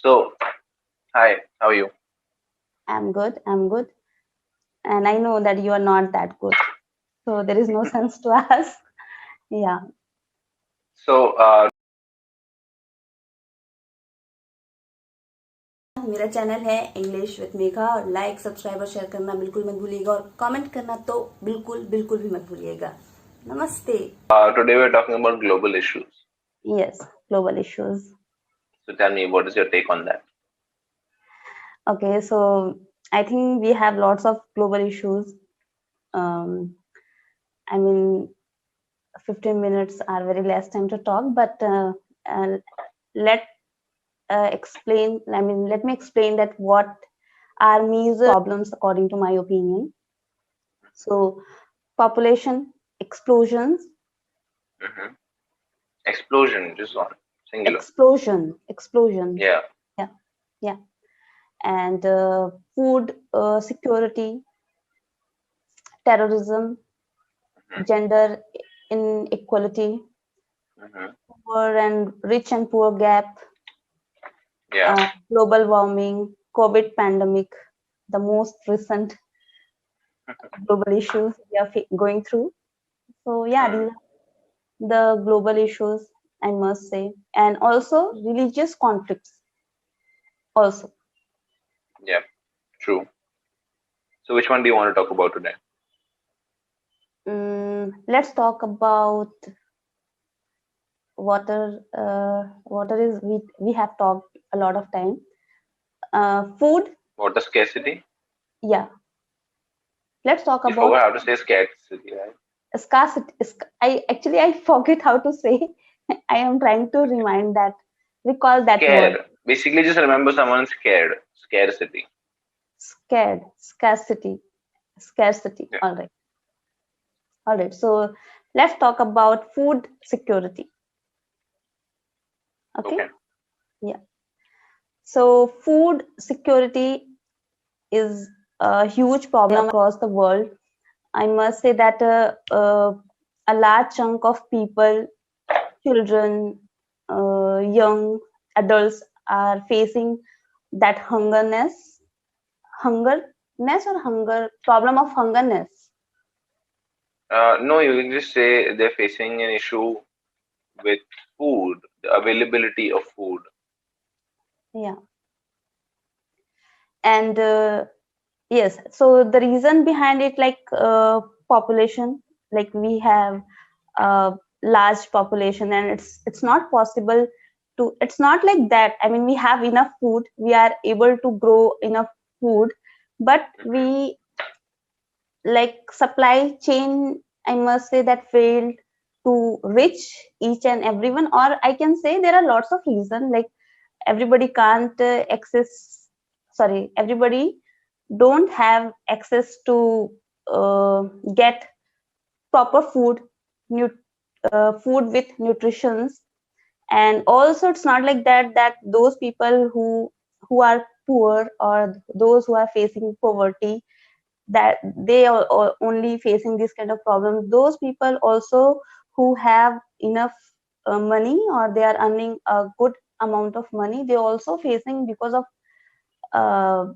So, hi, how are you? I'm good. I'm good. And I know that you are not that good. So there is no sense to ask. Yeah. So, मेरा channel है English with Megha और like subscribe और share करना बिल्कुल मत भूलिएगा और comment करना तो बिल्कुल बिल्कुल भी मत भूलिएगा नमस्ते today we're talking about global issues. Yes, global issues. So, tell me, what is your take on that? Okay, so I think we have lots of global issues. um, I mean 15 minutes are very less time to talk, but uh, let explain I mean let me explain that what are major problems according to my opinion. So population explosions, hmm Explosion, just one, singular. explosion, Yeah. yeah, yeah, and food security, terrorism, hmm gender inequality, hmm poor and rich and poor gap, Yeah. global warming, COVID pandemic, the most recent global issues we are going through. So yeah, Mm. these are the global issues, I must say, and also religious conflicts also. Yeah, true. So, which one do you want to talk about today? Let's talk about water. Water is we have talked a lot of time. Food, Water scarcity? yeah. Let's talk You about forgot how to say scarcity, right? scarcity. I forget how to say. I am trying to Okay. remind that, recall that word. Scare. Basically, just remember someone scared. Scarcity. Scared, scarcity, scarcity. Yeah. All right. So let's talk about food security. Okay. Okay. Yeah. So food security is a huge problem across the world. I must say that a large chunk of people, children, young adults are facing that hungerness or hunger problem of hungerness. No, you can just say they're facing an issue with food, the availability of food. Yeah, and yes, so the reason behind it, like population, like we have a large population, and it's not possible to. It's not like that. I mean, we have enough food. We are able to grow enough food, but hmm we like supply chain. I must say that failed to reach each and everyone, or I can say there are lots of reasons. Like everybody can't access. Sorry, everybody don't have access to uh, get proper food, food with nutritions. And also it's not like that those people who are poor or those who are facing poverty, that they are only facing this kind of problem. Those people also who have enough money, or they are earning a good amount of money, they also facing because of uh,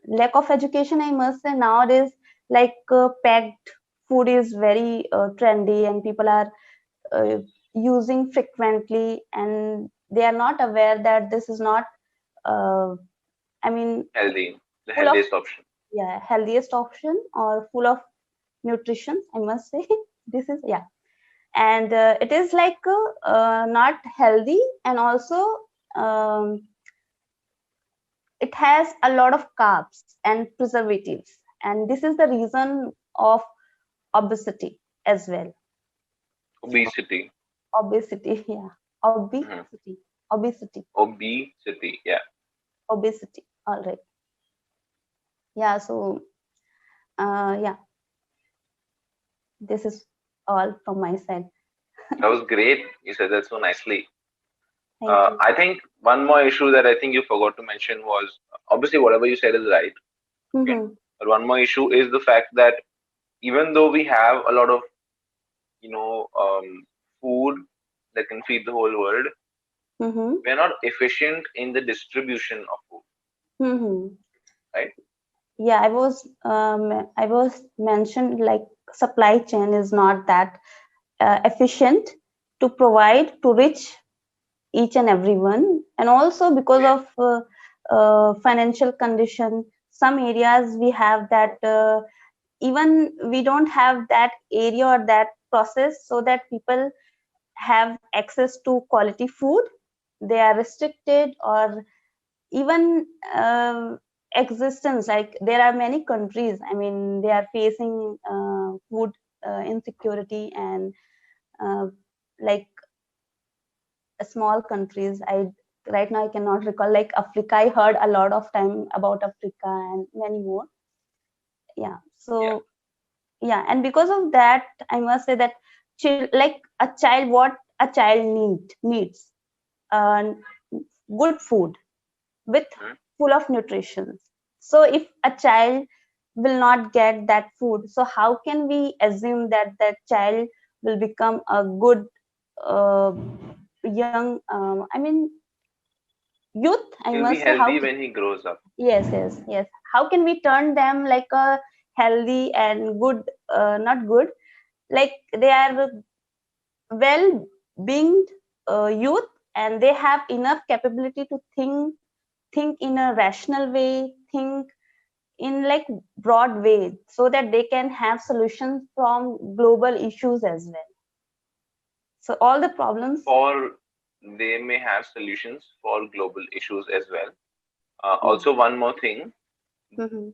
lack of education, I must say. Nowadays, like packed food is very trendy, and people are uh, using frequently, and they are not aware that this is not uh, I mean Healthy, the full of, healthiest option. yeah, healthiest option or full of nutrition, I must say. This is, yeah, and it is like not healthy, and also um, it has a lot of carbs and preservatives, and this is the reason of obesity as well. So Obesity. obesity, yeah, hmm obesity, Obesity. Yeah. obesity. All right. Yeah. So yeah, this is all from my side. That was great. You said that so nicely. Thank you. I think one more issue that I think you forgot to mention was obviously whatever you said is right. Okay. Mm-hmm. But one more issue is the fact that even though we have a lot of, food that can feed the whole world, Mm-hmm. We're not efficient in the distribution of food, Mm-hmm. right? Yeah, I was mentioned like supply chain is not that efficient to provide to reach each and everyone, and also because Yeah. of financial condition, some areas we have that even we don't have that area or that process so that people have access to quality food. They are restricted, or even existence, like there are many countries, I mean, they are facing food insecurity, and uh, like small countries, I right now I cannot recall, like Africa, I heard a lot of time about Africa and many more. Yeah, Yeah. so yeah, and because of that, I must say that like a child, what a child needs uh, good food with Hmm. full of nutrition. So if a child will not get that food, so how can we assume that that child will become a good uh, young I mean youth, I He'll be must say. healthy when he grows up. Yes, how can we turn them like a healthy and good, not good, like they are well being youth, and they have enough capability to think in a rational way, think in like broad way, so that they can have solutions from global issues as well. So all the problems. Or they may have solutions for global issues as well. Yeah. Also, one more thing, Hmm.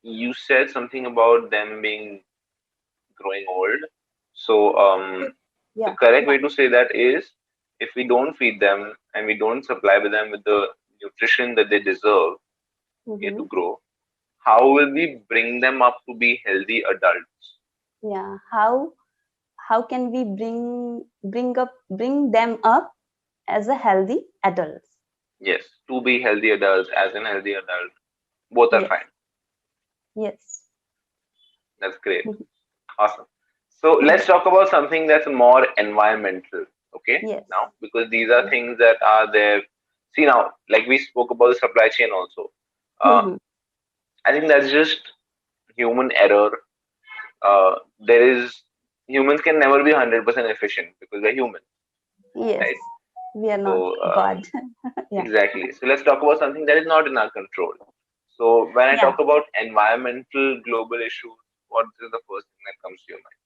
you said something about them being growing old. So, the Yeah. correct way to say that is, if we don't feed them and we don't supply with them with the nutrition that they deserve, okay, Hmm. to grow, how will we bring them up to be healthy adults? Yeah, how can we bring them up as a healthy adults? Yes, to be healthy adults as an healthy adult, both are Yes. fine. Yes. That's great. Mhm. Awesome. So let's talk about something that's more environmental. Okay, Yes. now because these are Yes. things that are there. See now, like we spoke about the supply chain also. Uh, Mhm. I think that's just human error. There is humans can never be 100% efficient because we're human, Yes, right? we are not So God. Yeah. exactly. So let's talk about something that is not in our control. So when I Yeah. talk about environmental global issues, what is the first thing that comes to your mind?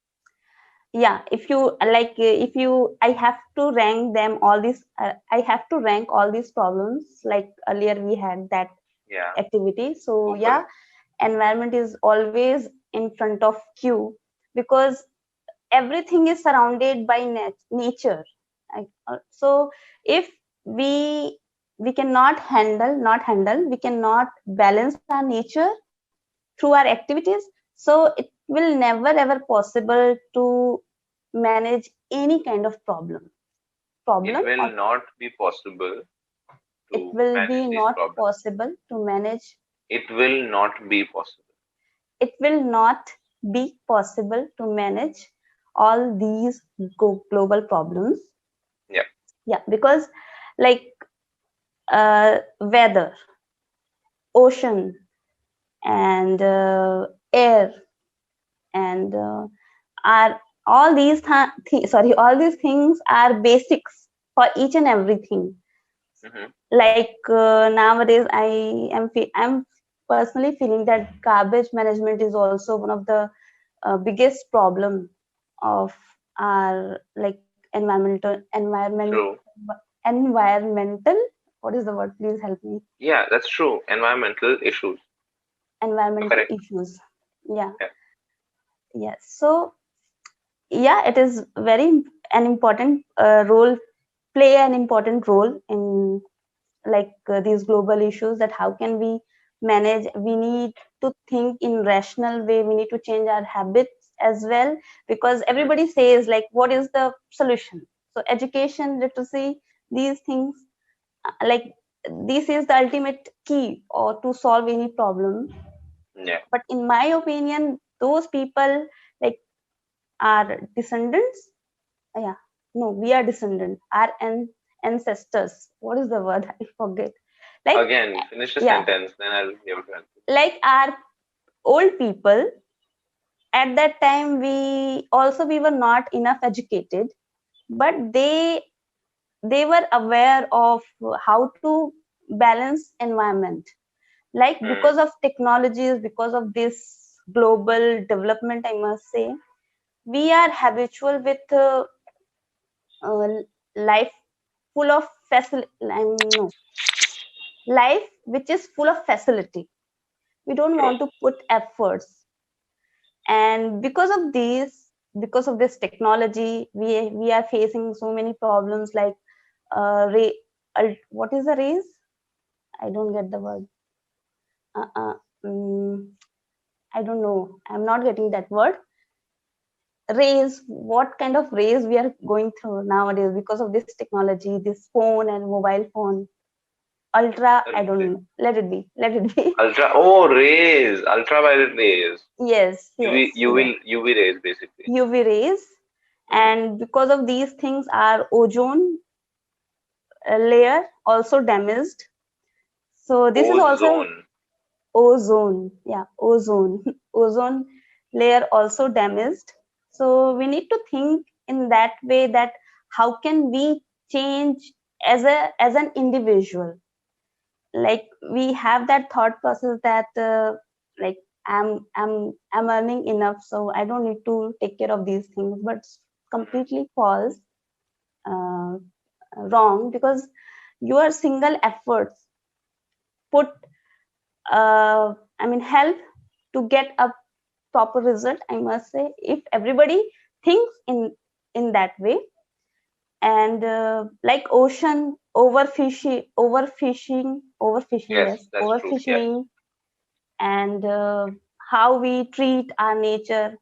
Yeah, if you like, if you I have to rank them all these, I have to rank all these problems, like earlier we had that Yeah, activity. So go for yeah, it. environment is always in front of you, because everything is surrounded by nature. So if we we cannot handle, we cannot balance our nature through our activities, so it will never ever possible to manage any kind of It problem will or not be possible it to will manage be these not problems. possible to manage. It will not be possible. It will not be possible to manage all these global problems. Yeah. Yeah, because like weather, ocean, and air, and are all these all these things are basics for each and everything. Hmm. Like nowadays I'm personally feeling that garbage management is also one of the biggest problem of our like True. environmental, what is the word, please help me. Yeah, that's true. Environmental issues. You're Environmental correct. issues. Yeah. Yeah. Yes, so yeah, it is very an important role, play an important role in like these global issues, that how can we manage. We need to think in rational way, we need to change our habits as well, because Hmm. everybody says like what is the solution. So education, literacy, these things, like this is the ultimate key or to solve any problem. Yeah. But in my opinion, those people like are descendants. Yeah, no, we are descendant, our ancestors. What is the word? I forget. Like, Again, finish the yeah, sentence, then I'll be able to help you. like our old people at that time, we were not enough educated, but they were aware of how to balance environment. Like, Hmm. because of technologies, because of this global development, I must say, we are habitual with uh, life full of facility. No, life which is full of facility. We don't True. want to put efforts, and because of this technology, we are facing so many problems, like what is the race? I don't get the word. uh, uh, mm, I don't know, I'm not getting that word. Rays, what kind of rays we are going through nowadays because of this technology, this phone and mobile phone. Ultra, I don't know, let it be. Ultra, oh, rays, ultraviolet rays. Yes, yes, yes. UV rays, basically. UV rays. Hmm. And because of these things, our ozone layer also damaged. So this is also Ozone. ozone. Yeah, ozone. Ozone layer also damaged. So we need to think in that way, that how can we change as an individual. Like, we have that thought process that like, I'm earning enough, so I don't need to take care of these things, but it's completely false, uh, wrong, because your single efforts put help to get a proper result, I must say, if everybody thinks in that way. And like ocean overfishing, Yes, yes, that's true. Yes. overfishing. And how we treat our nature,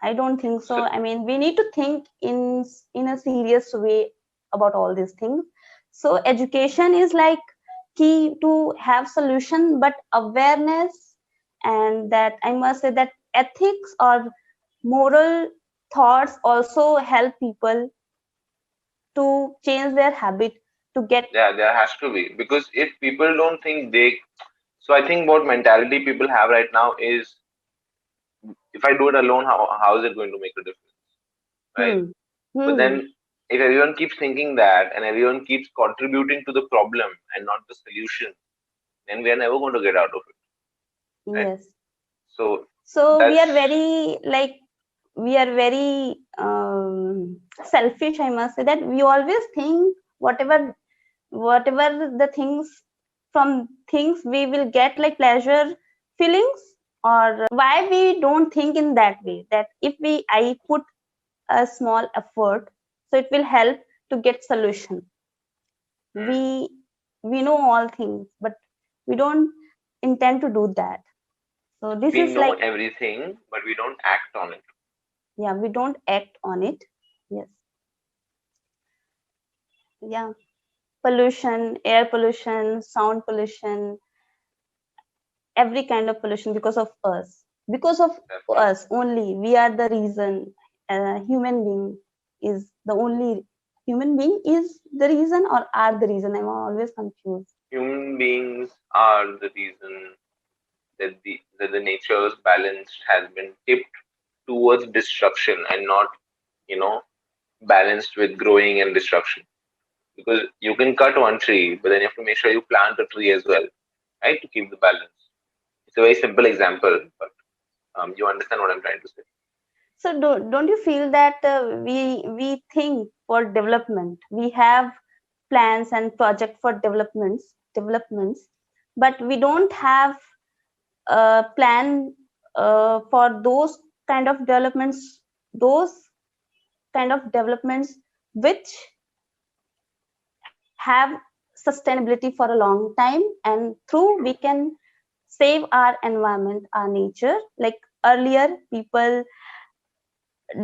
I don't think so. So, I mean, we need to think in a serious way about all these things. So education is like key to have solution, but awareness, and that, I must say, that ethics or moral thoughts also help people to change their habit, to get. yeah, there has to be. Because if people don't think they. So, I think what mentality people have right now is, if I do it alone, how is it going to make a difference? Right? Hmm. But Hmm. then, if everyone keeps thinking that and everyone keeps contributing to the problem and not the solution, then we are never going to get out of it. Right? Yes. So, So we that's. are very, like, we are very selfish, I must say, that we always think whatever the things, from things we will get like pleasure feelings. Or why we don't think in that way, that if I put a small effort, so it will help to get solution. Hmm. We know all things, but we don't intend to do that. So this We is know like, everything, but we don't act on it. yeah, we don't act on it. Yes. Yeah. Pollution, air pollution, sound pollution, every kind of pollution, because of us, because of Definitely. us only. We are the reason. Human being is the only, human being is the reason, or are the reason. I'm always confused. Human beings are the reason that the nature's balance has been tipped towards destruction and not, you know, balanced with growing and destruction. Because you can cut one tree, but then you have to make sure you plant a tree as well, right, to keep the balance. It's a very simple example, but you understand what I'm trying to say. So don't you feel that we think for development, we have plans and project for developments, but we don't have a plan for those kind of developments which have sustainability for a long time, and through we True. can save our environment, our nature. Like, earlier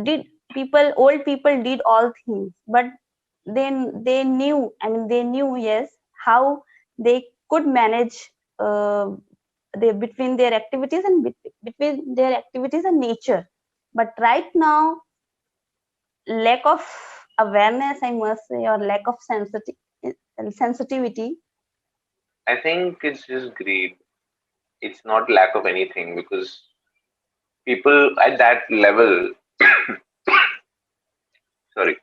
did old people did all things, but they knew, they knew, yes, how they could manage uh, between their activities and between their activities and nature. But right now, lack of awareness, I must say, or lack of sensitivity? I think it's just greed. It's not lack of anything, because people at that level, sorry,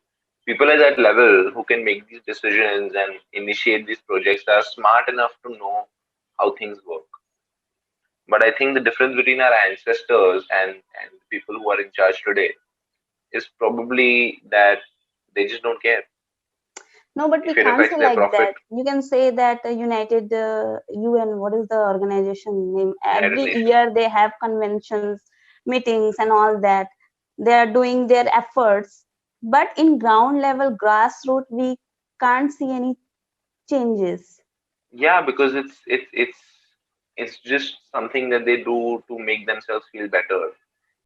people at that level who can make these decisions and initiate these projects are smart enough to know how things work. But I think the difference between our ancestors and people who are in charge today is probably that they just don't care No, but we if it can't affects say their like profit. that. You can say that United UN, what is the organization name? United Every Nations. year they have conventions, meetings, and all that. They are doing their efforts, but in ground level, grassroots, we can't see any changes. Yeah, because it's just something that they do to make themselves feel better.